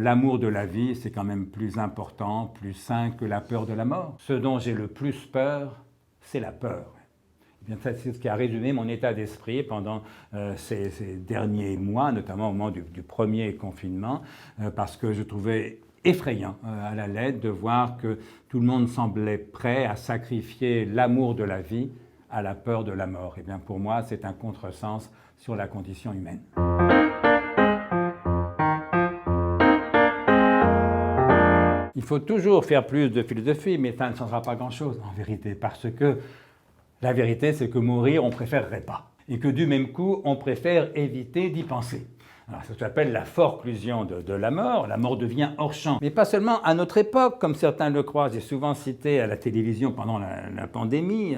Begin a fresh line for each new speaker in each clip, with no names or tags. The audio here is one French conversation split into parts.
L'amour de la vie, c'est quand même plus important, plus sain que la peur de la mort. Ce dont j'ai le plus peur, c'est la peur. Eh bien, c'est ce qui a résumé mon état d'esprit pendant ces derniers mois, notamment au moment du premier confinement, parce que je trouvais effrayant à la lettre de voir que tout le monde semblait prêt à sacrifier l'amour de la vie à la peur de la mort. Eh bien, pour moi, c'est un contresens sur la condition humaine. Il faut toujours faire plus de philosophie, mais ça ne changera pas grand-chose en vérité, parce que la vérité, c'est que mourir, on ne préférerait pas. Et que du même coup, on préfère éviter d'y penser. Alors, ça s'appelle la forclusion de la mort devient hors champ. Mais pas seulement à notre époque, comme certains le croient. J'ai souvent cité à la télévision pendant la pandémie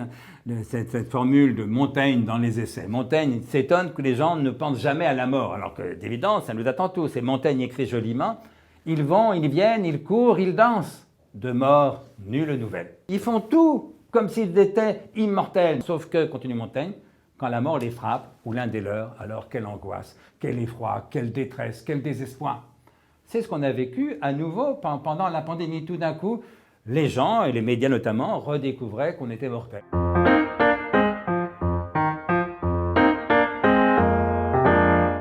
cette formule de Montaigne dans les essais. Montaigne s'étonne que les gens ne pensent jamais à la mort, alors que d'évidence, ça nous attend tous. Et Montaigne écrit joliment: ils vont, ils viennent, ils courent, ils dansent. De mort, nulle nouvelle. Ils font tout comme s'ils étaient immortels. Sauf que, continue Montaigne, quand la mort les frappe, ou l'un des leurs, alors quelle angoisse, quel effroi, quelle détresse, quel désespoir. C'est ce qu'on a vécu à nouveau pendant la pandémie. Tout d'un coup, les gens, et les médias notamment, redécouvraient qu'on était mortels.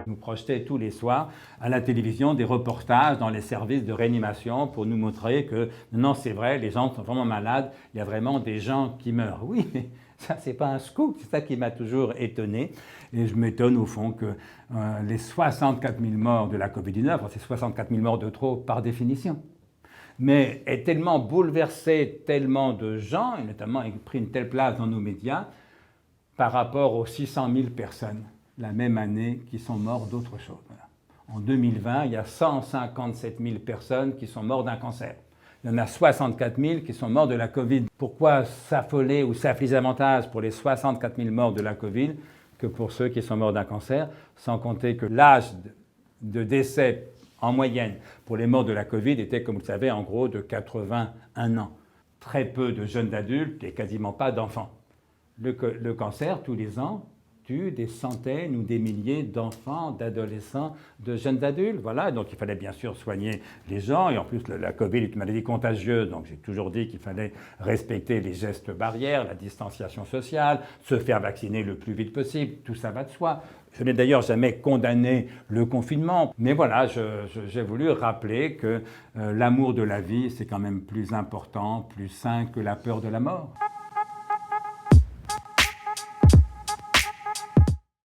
Nous projetait tous les soirs à la télévision des reportages dans les services de réanimation pour nous montrer que non, c'est vrai, les gens sont vraiment malades, il y a vraiment des gens qui meurent. Oui, mais ça, c'est pas un scoop, c'est ça qui m'a toujours étonné. Et je m'étonne au fond que les 64 000 morts de la Covid-19, c'est 64 000 morts de trop par définition, mais est tellement bouleversé tellement de gens, et notamment pris une telle place dans nos médias, par rapport aux 600 000 personnes la même année qui sont morts d'autre chose. Voilà. En 2020, il y a 157 000 personnes qui sont mortes d'un cancer. Il y en a 64 000 qui sont morts de la Covid. Pourquoi s'affoler ou s'affliger davantage pour les 64 000 morts de la Covid que pour ceux qui sont morts d'un cancer, sans compter que l'âge de décès en moyenne pour les morts de la Covid était, comme vous le savez, en gros de 81 ans. Très peu de jeunes adultes et quasiment pas d'enfants. Le cancer, tous les ans, tue des centaines ou des milliers d'enfants, d'adolescents, de jeunes adultes. Voilà, donc il fallait bien sûr soigner les gens. Et en plus, la Covid est une maladie contagieuse, donc j'ai toujours dit qu'il fallait respecter les gestes barrières, la distanciation sociale, se faire vacciner le plus vite possible. Tout ça va de soi. Je n'ai d'ailleurs jamais condamné le confinement, mais voilà, j'ai voulu rappeler que l'amour de la vie, c'est quand même plus important, plus sain que la peur de la mort.